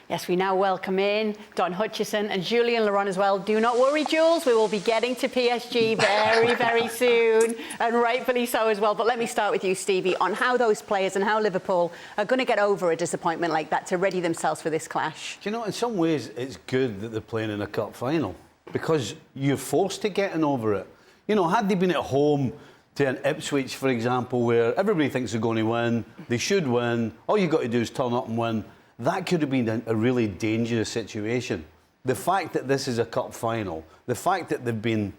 Yes, we now welcome in Don Hutchinson and Julien Laurens as well. Do not worry, Jules, we will be getting to PSG very, very soon, and rightfully so as well. But let me start with you, Stevie, on how those players and how Liverpool are going to get over a disappointment like that to ready themselves for this clash. Do you know, in some ways, it's good that they're playing in a cup final because you're forced to getting over it. You know, had they been at home to an Ipswich, for example, where everybody thinks they're going to win, they should win, all you've got to do is turn up and win, that could have been a really dangerous situation. The fact that this is a cup final, the fact that they've been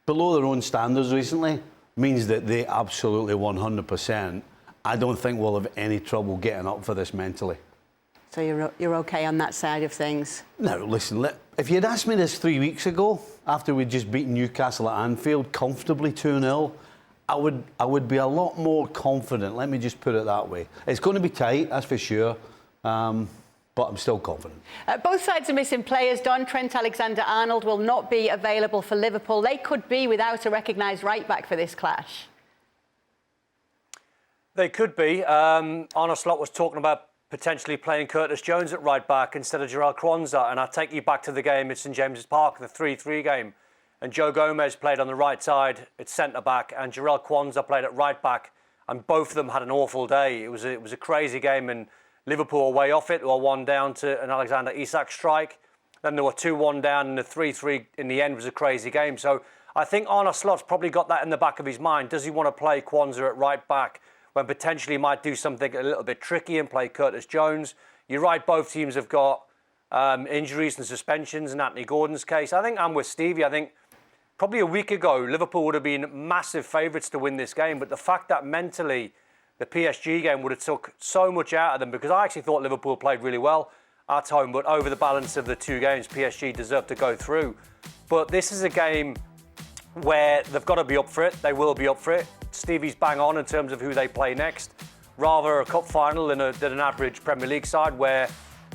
below their own standards recently, means that they absolutely 100%, I don't think will have any trouble getting up for this mentally. So you're OK on that side of things? No, listen, if you'd asked me this 3 weeks ago, after we'd just beaten Newcastle at Anfield comfortably 2-0, I would be a lot more confident, let me just put it that way. It's going to be tight, that's for sure. But I'm still confident. Both sides are missing players. Don, Trent Alexander-Arnold will not be available for Liverpool. They could be without a recognised right-back for this clash. They could be. Arne Slot was talking about potentially playing Curtis Jones at right-back instead of Jarell Quansah. And I take you back to the game at St James's Park, the 3-3 game. And Joe Gomez played on the right side at centre-back and Jarell Quansah played at right-back. And both of them had an awful day. It was a crazy game, and Liverpool were way off it. They were 1 down to an Alexander Isak strike. Then they were 2-1 down, and the 3-3 in the end was a crazy game. So I think Arne Slot's probably got that in the back of his mind. Does he want to play Quansah at right back when potentially he might do something a little bit tricky and play Curtis Jones? You're right, both teams have got injuries and suspensions in Anthony Gordon's case. I think I'm with Stevie. I think probably a week ago, Liverpool would have been massive favourites to win this game. But the fact that mentally the PSG game would have took so much out of them, because I actually thought Liverpool played really well at home, but over the balance of the 2 games, PSG deserved to go through. But this is a game where they've got to be up for it. They will be up for it. Stevie's bang on in terms of who they play next. Rather a cup final than an average Premier League side where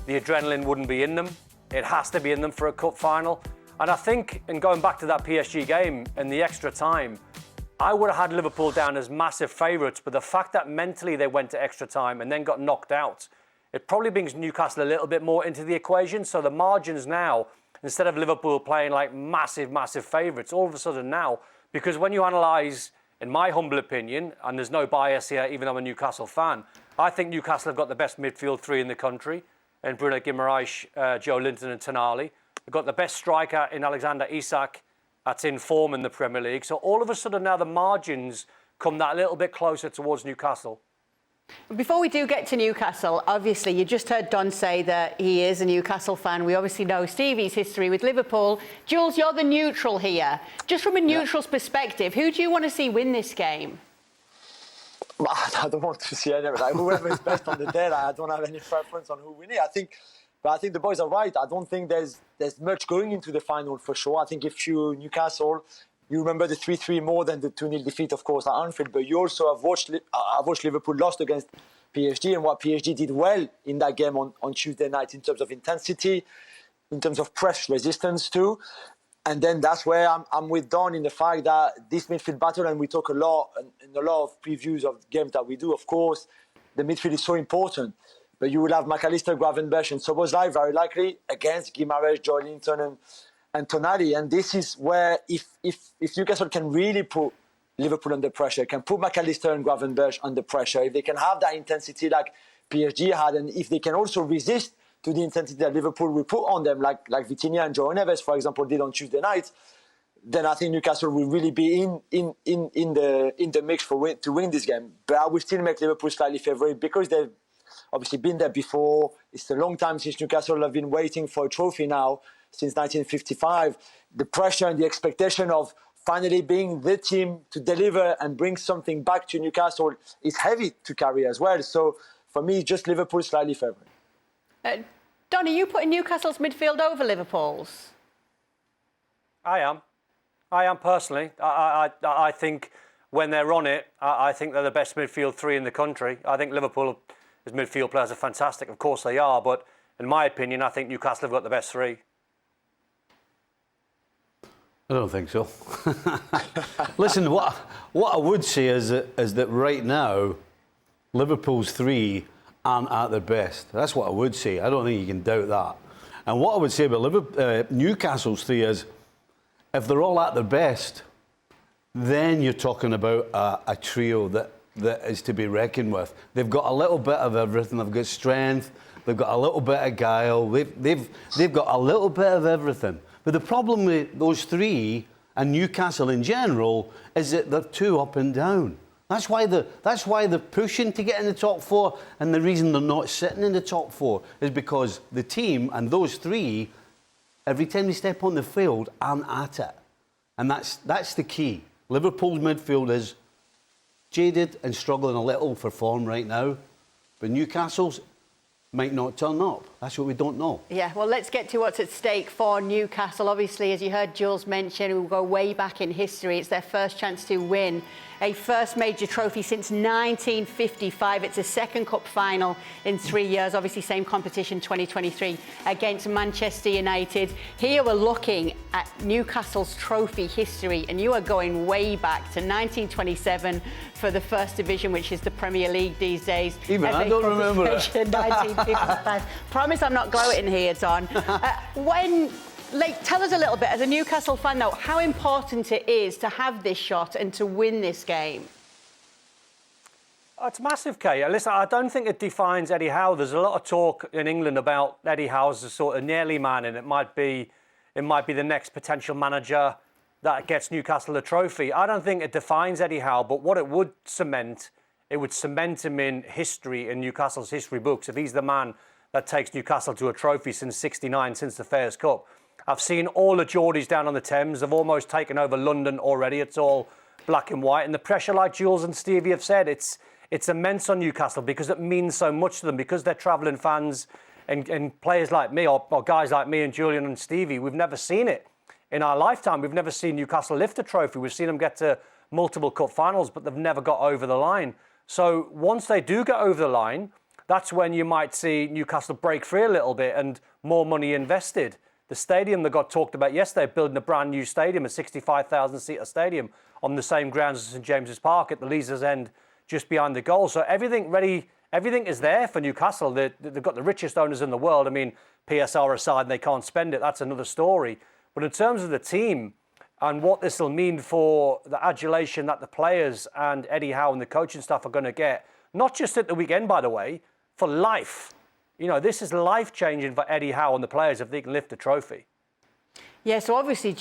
the adrenaline wouldn't be in them. It has to be in them for a cup final. And I think, in going back to that PSG game and the extra time, I would have had Liverpool down as massive favourites, but the fact that mentally they went to extra time and then got knocked out, it probably brings Newcastle a little bit more into the equation. So the margins now, instead of Liverpool playing like massive, massive favourites, all of a sudden now, because when you analyse, in my humble opinion, and there's no bias here, even though I'm a Newcastle fan, I think Newcastle have got the best midfield 3 in the country, in Bruno Guimaraes, Joe Linton and Tonali. They've got the best striker in Alexander Isak, that's in form in the Premier League. So all of a sudden now the margins come that little bit closer towards Newcastle. Before we do get to Newcastle, obviously you just heard Don say that he is a Newcastle fan. We obviously know Stevie's history with Liverpool. Jules, you're the neutral here. Just from a neutral's perspective, who do you want to see win this game? I don't want to see anyone. Like, whoever is best on the day, I don't have any preference on who wins it. But I think the boys are right. I don't think there's much going into the final for sure. I think if you Newcastle, you remember the 3-3 more than the 2-0 defeat, of course, at Anfield. But you also have watched Liverpool lost against PSG, and what PSG did well in that game on Tuesday night in terms of intensity, in terms of press resistance too. And then that's where I'm with Don in the fact that this midfield battle, and we talk a lot in a lot of previews of games that we do, of course, the midfield is so important. But you will have McAllister, Gravenberch and Szoboszlai very likely against Guimaraes, Joe Linton and Tonali. And this is where if Newcastle can really put Liverpool under pressure, can put McAllister and Gravenberch under pressure, if they can have that intensity like PSG had, and if they can also resist to the intensity that Liverpool will put on them, like Vitinha and Joe Neves, for example, did on Tuesday night, then I think Newcastle will really be in the mix to win this game. But I will still make Liverpool slightly favourite because they've obviously been there before. It's a long time since Newcastle have been waiting for a trophy now, since 1955. The pressure and the expectation of finally being the team to deliver and bring something back to Newcastle is heavy to carry as well. So for me, just Liverpool slightly favourite. Don, are you putting Newcastle's midfield over Liverpool's? I am personally. I think when they're on it, I think they're the best midfield 3 in the country. I think Liverpool's midfield players are fantastic. Of course they are, but in my opinion, I think Newcastle have got the best 3. I don't think so. Listen, what I would say is that right now, Liverpool's 3 aren't at their best. That's what I would say. I don't think you can doubt that. And what I would say about Newcastle's three is, if they're all at their best, then you're talking about a trio that is to be reckoned with. They've got a little bit of everything. They've got strength. They've got a little bit of guile. They've got a little bit of everything. But the problem with those three and Newcastle in general is that they're too up and down. That's why they're pushing to get in the top four, and the reason they're not sitting in the top four is because the team and those three, every time they step on the field, aren't at it. And that's the key. Liverpool's midfield is jaded and struggling a little for form right now, but Newcastle's might not turn up. That's what we don't know. Yeah, well, let's get to what's at stake for Newcastle. Obviously, as you heard Jules mention, we'll go way back in history. It's their first chance to win a first major trophy since 1955. It's a second cup final in 3 years. Obviously, same competition, 2023, against Manchester United. Here we're looking at Newcastle's trophy history, and you are going way back to 1927 for the First Division, which is the Premier League these days. Even I don't remember it. 1955. Promise I'm not gloating here, Don. Tell us a little bit, as a Newcastle fan, though, how important it is to have this shot and to win this game. Oh, it's massive, Kay. Listen, I don't think it defines Eddie Howe. There's a lot of talk in England about Eddie Howe as a sort of nearly man, and it might be the next potential manager that gets Newcastle a trophy. I don't think it defines Eddie Howe, but what it would cement him in history, in Newcastle's history books, if he's the man that takes Newcastle to a trophy since '69, since the Fairs Cup. I've seen all the Geordies down on the Thames. They've almost taken over London already. It's all black and white. And the pressure, like Jules and Stevie have said, it's immense on Newcastle because it means so much to them, because they're travelling fans and players like me or guys like me and Julien and Stevie. We've never seen it in our lifetime. We've never seen Newcastle lift a trophy. We've seen them get to multiple cup finals, but they've never got over the line. So once they do get over the line, that's when you might see Newcastle break free a little bit and more money invested. The stadium that got talked about yesterday, building a brand new stadium, a 65,000-seater stadium on the same grounds as St James's Park at the Leazes End, just behind the goal. So everything is there for Newcastle. They've got the richest owners in the world. I mean, PSR aside, they can't spend it. That's another story. But in terms of the team and what this will mean for the adulation that the players and Eddie Howe and the coaching staff are going to get, not just at the weekend, by the way, for life. You know, this is life-changing for Eddie Howe and the players if they can lift a trophy. Yeah, so obviously,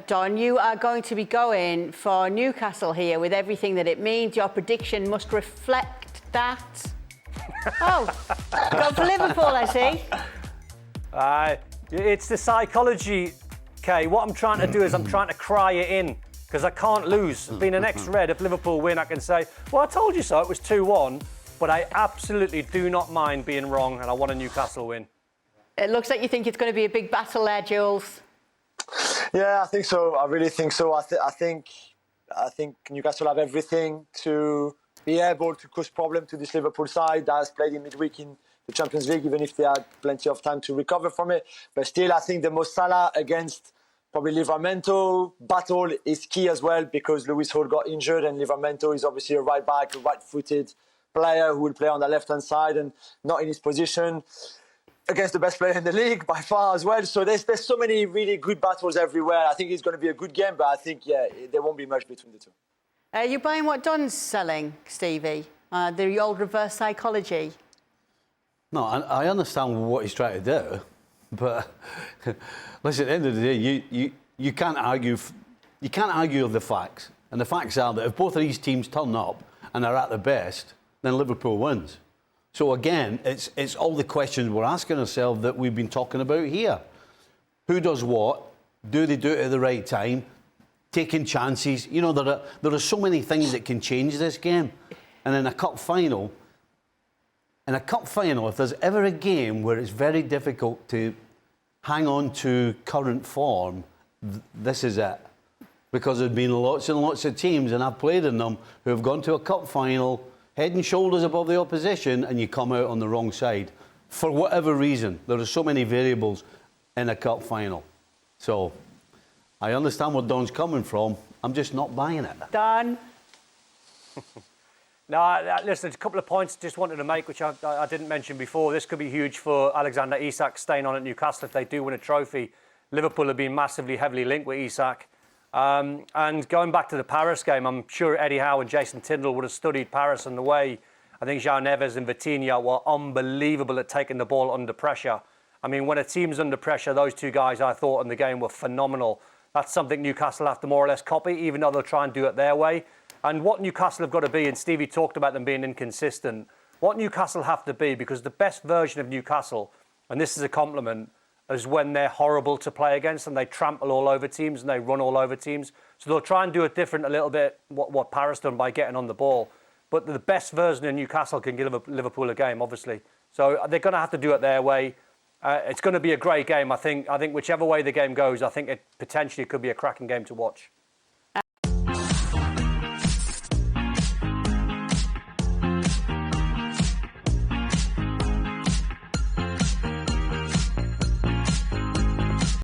Don, you are going to be going for Newcastle here with everything that it means. Your prediction must reflect that. Oh, go for Liverpool, I see. It's the psychology, Kay. What I'm trying to do is I'm trying to cry it in because I can't lose. Being an ex-Red, if Liverpool win, I can say, well, I told you so. It was 2-1. But I absolutely do not mind being wrong, and I want a Newcastle win. It looks like you think it's going to be a big battle there, Jules. Yeah, I think so. I really think so. I think Newcastle have everything to be able to cause problem to this Liverpool side that has played in midweek in the Champions League, even if they had plenty of time to recover from it. But still, I think the Mo Salah against probably Livramento battle is key as well, because Lewis Hall got injured, and Livramento is obviously a right back, a right-footed player who will play on the left-hand side and not in his position, against the best player in the league by far as well. So there's so many really good battles everywhere. I think it's going to be a good game, but I think, there won't be much between the two. Are you buying what Don's selling, Stevie? The old reverse psychology? No, I understand what he's trying to do, but listen, at the end of the day, you can't argue. You can't argue with the facts, and the facts are that if both of these teams turn up and are at their best, then Liverpool wins. So again, it's all the questions we're asking ourselves that we've been talking about here. Who does what? Do they do it at the right time? Taking chances. You know, there are so many things that can change this game. And in a cup final, if there's ever a game where it's very difficult to hang on to current form, this is it. Because there's been lots and lots of teams, and I've played in them, who have gone to a cup final head and shoulders above the opposition, and you come out on the wrong side. For whatever reason, there are so many variables in a cup final. So, I understand where Don's coming from. I'm just not buying it. Don? Listen, there's a couple of points just wanted to make, which I didn't mention before. This could be huge for Alexander Isak staying on at Newcastle if they do win a trophy. Liverpool have been massively, heavily linked with Isak. And going back to the Paris game, I'm sure Eddie Howe and Jason Tindall would have studied Paris and the way I think João Neves and Vitinha were unbelievable at taking the ball under pressure. I mean, when a team's under pressure, those two guys, I thought, in the game were phenomenal. That's something Newcastle have to more or less copy, even though they'll try and do it their way. And what Newcastle have got to be, and Stevie talked about them being inconsistent, what Newcastle have to be, because the best version of Newcastle, and this is a compliment, is when they're horrible to play against and they trample all over teams and they run all over teams. So they'll try and do it different a little bit, what Paris done by getting on the ball. But the best version of Newcastle can give Liverpool a game, obviously. So they're going to have to do it their way. It's going to be a great game. I think whichever way the game goes, I think it potentially could be a cracking game to watch.